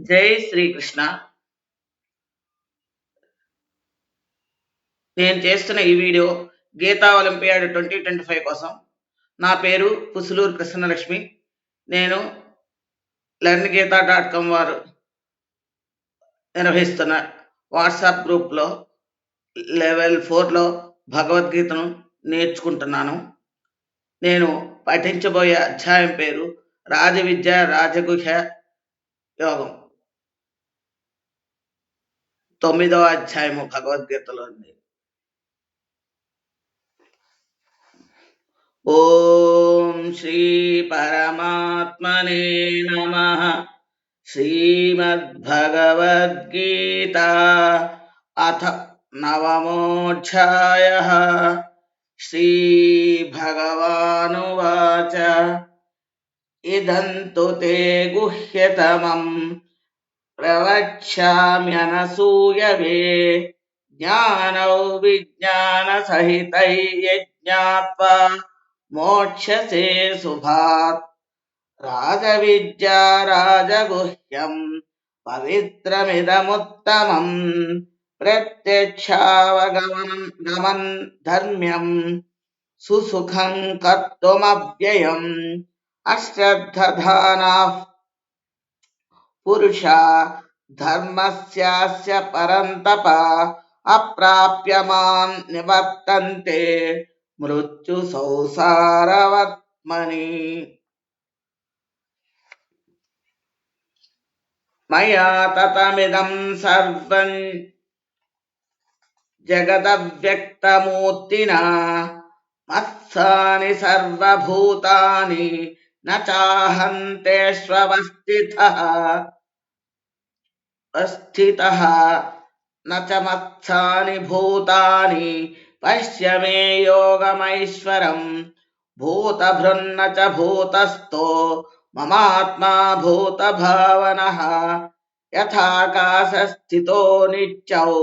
జై శ్రీకృష్ణ. నేను చేస్తున్న ఈ వీడియో గీతా ఒలింపియాడ్ 2025 కోసం. నా పేరు పుసులూరు కృష్ణలక్ష్మి. నేను learngita.com వారు నిర్వహిస్తున్న వాట్సాప్ గ్రూప్లో లెవెల్ 4లో భగవద్గీతను నేర్చుకుంటున్నాను. నేను పఠించబోయే అధ్యాయం పేరు రాజవిద్య రాజగుహ్య యోగం. 9వ అధ్యాయము భగవద్గీతలో ఉంది. ఓం శ్రీ పరమాత్మనే నమః. శ్రీమద్భగవద్గీతా అథ నవమోऽధ్యాయః. శ్రీభగవానువాచ ఇదం తు తే గుహ్యతమం ప్రవక్ష్యామ్యనసూయవే జ్ఞానౌ విజ్ఞానసహితై యజ్ఞాత్వా మోక్షసే శుభాత్. రాజవిద్యా రాజగుహ్యం పవిత్రమిదముత్తమం ప్రత్యక్షావగమనం ధర్మ్యం సుసుఖం కర్తుమవ్యయం. అశ్రద్ధధానాః పురుషా ధర్మస్యాస్య పరంతప అప్రాప్య మాం నివర్తంతే మృత్యు సంసారవర్త్మని. మయా తతమిదం సర్వం జగదవ్యక్తమూర్తినా మత్సాని సర్వభూతాని న చాహం తేష్వస్థితః న చ మత్సాని భూతాని పశ్య మే యోగమైశ్వరం. భూతభృన్న చ భూతస్థో మమాత్మా భూతభావనః. యథాకాశస్థితో నిత్యౌ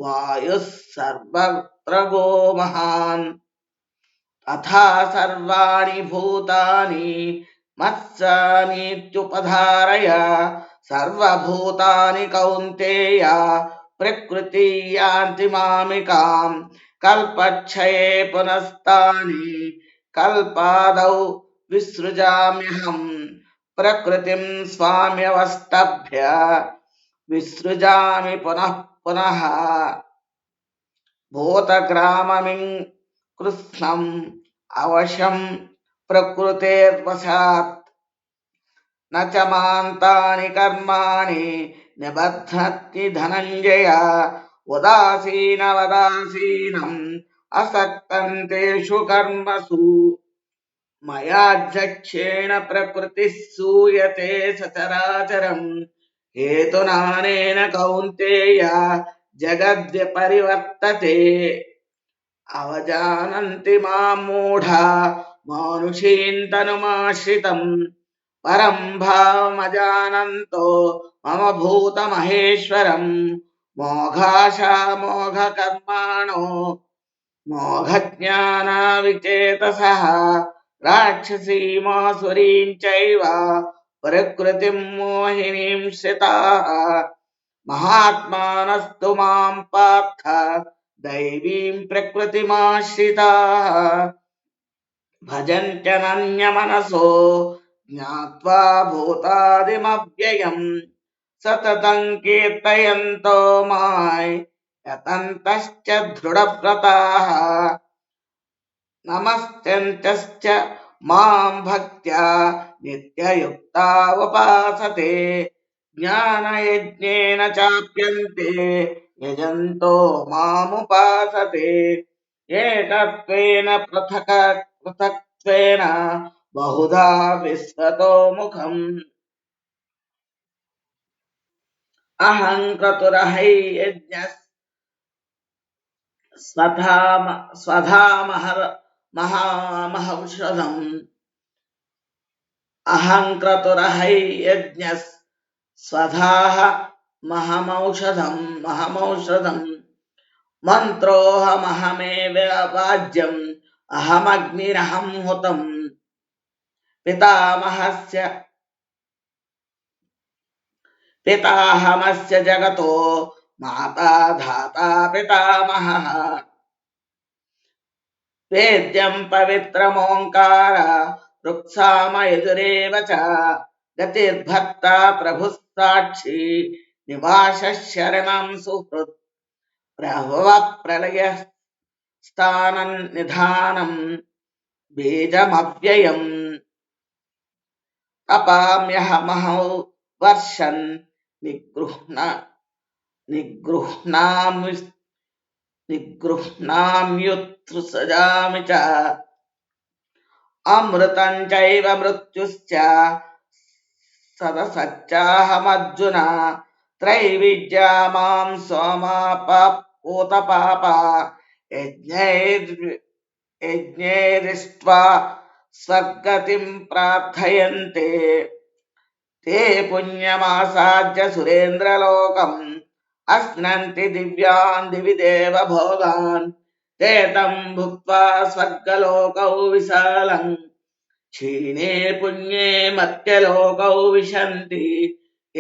వాయుః సర్వత్ర గో మహాన్. తథా సర్వాణి భూతాని మత్సామీత్యుపధారయ. సర్వభూతాని కౌంతేయ ప్రకృతి యాంతి మామికాం. కల్పక్షయే పునస్తాని కల్పాదౌ విసృజామ్యహం. ప్రకృతిం స్వామ్యవస్తభ్య విసృజామి పునః పునః. భూతగ్రామమిం కృష్ణం అవశం ప్రకృతేర్వశాత్. న చ మాంతాని కర్మాణి నిబధ్నతి ధనంజయ. ఉదాసీనవదాసీనం అసక్తం తేషు కర్మసు. మయాధ్యక్షేణ ప్రకృతిః సూయతే సచరాచరం. హేతునానేన కౌంతేయ జగద్విపరివర్తతే. అవజానంతి మాం మూఢా మానుషీం తనుమాశ్రితం. పరం భావమజానంతో మమ భూతమహేశ్వరం. మోఘాశా మోఘకర్మాణో మోఘజ్ఞానావిచేతసః. రాక్షసీమాసురీం చైవ ప్రకృతిం మోహినీం శ్రితాః. మహాత్మానస్తు మాం పార్థ దైవీం ప్రకృతిమాశ్రితాః. భజంత్యనన్యమనసో జ్ఞాత్వా భూతాదిమవ్యయం. సతతం కీర్తయంతో మాం యతంతశ్చ దృఢవ్రతాః. నమస్యంతశ్చ మాం భక్త్యా నిత్యయుక్తా ఉపాసతే. జ్ఞానయజ్ఞేన చాప్యంతే యజంతో మాముపాసతే. ఏకత్వేన పృథక్త్వేన బహుధా విశ్వతో ముఖం. అహం క్రతురహై యజ్ఞః స్వధామహమౌషధం. అహం క్రతురహై యజ్ఞః స్వధామహమౌషధం. మంత్రోహమహమేవ వాజ్యం అహమగ్నిరహం హుతం. పితామహస్య पिताहमस्य जगतो माता धाता पितामहः वेद्यं पवित्रमोङ्कार वृक्षामयजुरेव च गतिर्भर्ता प्रभुः साक्षी निवासः शरणं सुहृत् प्रभवः प्रलयस्थानं निधानं बीजमव्ययम् तपाम्यहमहौ वर्षन् निगृह्णाम्युत्सृजामि च अमृतं चैव मृत्युश्च सदसच्चाहमर्जुन त्रैविद्या मां सोमापूतपापा यज्ञैरिष्ट्वा स्वर्गतिं प्रार्थयन्ते ते पुण्यमासाद्य सुरेन्द्रलोकम् अश्नन्ति दिव्यान् दिवि देव भोगान् ते तं भुक्त्वा स्वर्गलोकौ विशालम् क्षीणे पुण्ये मर्त्यलोकौ विशन्ति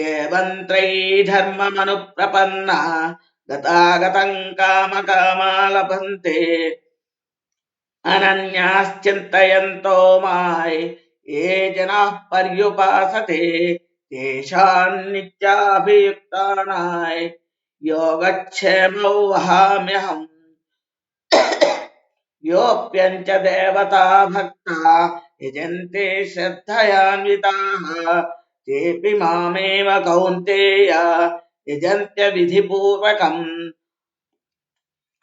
एवं त्रयी धर्ममनुप्रपन्ना गतागतं कामकामा लभन्ते अनन्याश्चिन्तयन्तो मां ये जनाः पर्युपासते तेषान्नित्याभियुक्तानां योगक्षेमौ वहाम्यहम् योऽप्यञ्च देवता भक्ता यजन्ते श्रद्धयान्विताः तेऽपि मामेव कौन्तेय यजन्त्य विधिपूर्वकम्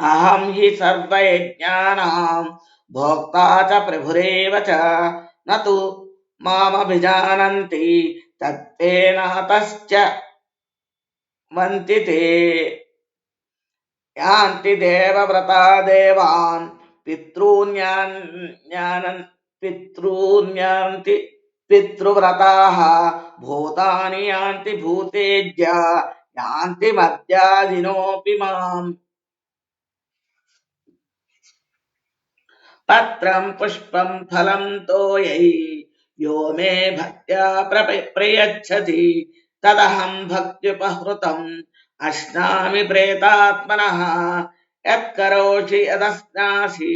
अहं हि सर्वयज्ञानां भोक्ता च प्रभुरेव च न तु मामभिजानन्ति तत्तेनातश्च वन्ति ते यान्ति देवव्रता देवान् पितॄन्यान्ति भूतानि यान्ति भूतेज्या यान्ति मद्याजिनोऽपि माम् पत्रं पुष्पं फलं तोयै यो मे भक्त्या प्रयच्छति तदहं भक्त्युपहृतम् अश्नामि प्रेतात्मनः यत्करोषि यदश्नासि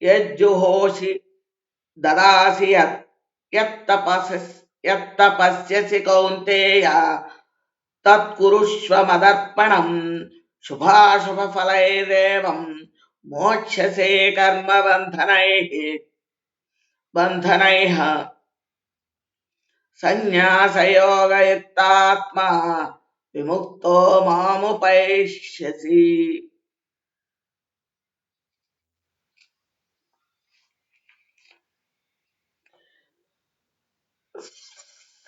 यज्जुहोषि ददासि यत्तपस्यसि कौन्तेय तत्कुरुष्व मदर्पणम् शुभाशुभफलैरेवं मोक्ष्यसे कर्मबन्धनैः सन्न्यासयोगयुक्तात्मा विमुक्तो मामुपैष्यसि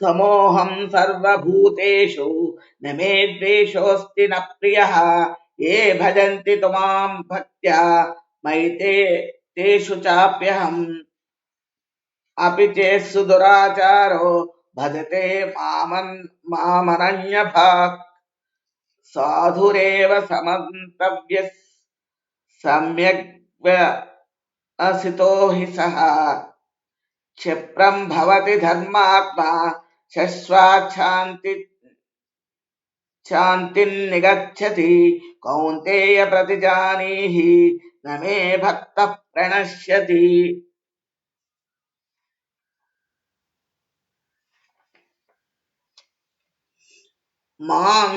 समोऽहं सर्वभूतेषु न मे द्वेषोऽस्ति न प्रियः ये भजन्ति तु मां भक्त्या मयि तेषु चाप्यहम् अपि चेत्सु दुराचारो भजते मामनन्यभाक् साधुरेव समन्तव्यः सम्यग् हि सः क्षिप्रं भवति धर्मात्मा शश्वत् शान्तिर्निगच्छति कौन्तेय प्रतिजानीहि न मे भक्तः प्रणश्यति मां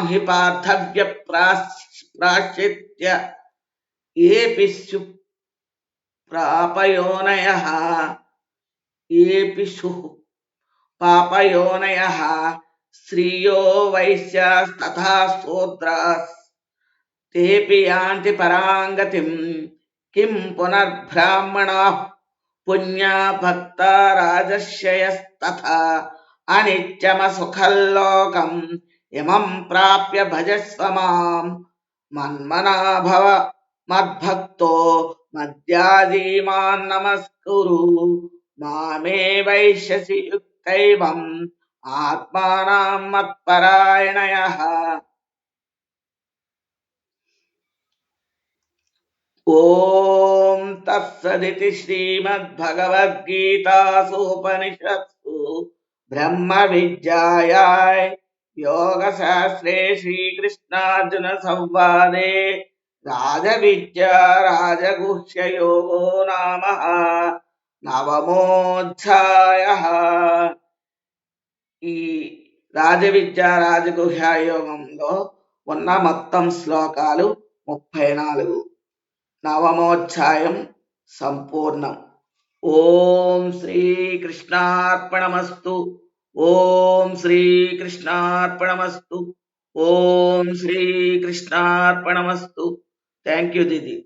हि पार्थव्यप्राश्चित्य येऽपि स्युः पापयोनयः स्त्रियो वैश्यास्तथा शूद्राः तेऽपि यान्ति परां गतिम् किं पुनर्ब्राह्मणाः पुण्या भक्ता राजर्षयस्तथा अनित्यमसुखल्लोकम् इमं प्राप्य भजस्व मां मन्मना भव मद्भक्तो मद्याजीमान् नमस्कुरु मामे वैश्यसि युक्तैवम् आत्मानां मत्परायणयः ॐ तत्सदिति श्रीमद्भगवद्गीतासूपनिषत्सु ब्रह्मविद्यायां योगशास्त्रे श्रीकृष्णार्जुनसंवादे राजविद्या राजगुह्ययोगो नाम नवमोऽध्यायः। ఈ రాజవిద్య రాజగుహ్య యోగంలో ఉన్న మొత్తం శ్లోకాలు 34. నవమోధ్యాయం సంపూర్ణం. ఓం శ్రీకృష్ణార్పణమస్తు. ఓం శ్రీకృష్ణార్పణమస్తు. ఓం శ్రీకృష్ణార్పణమస్తు. Thank you Didi.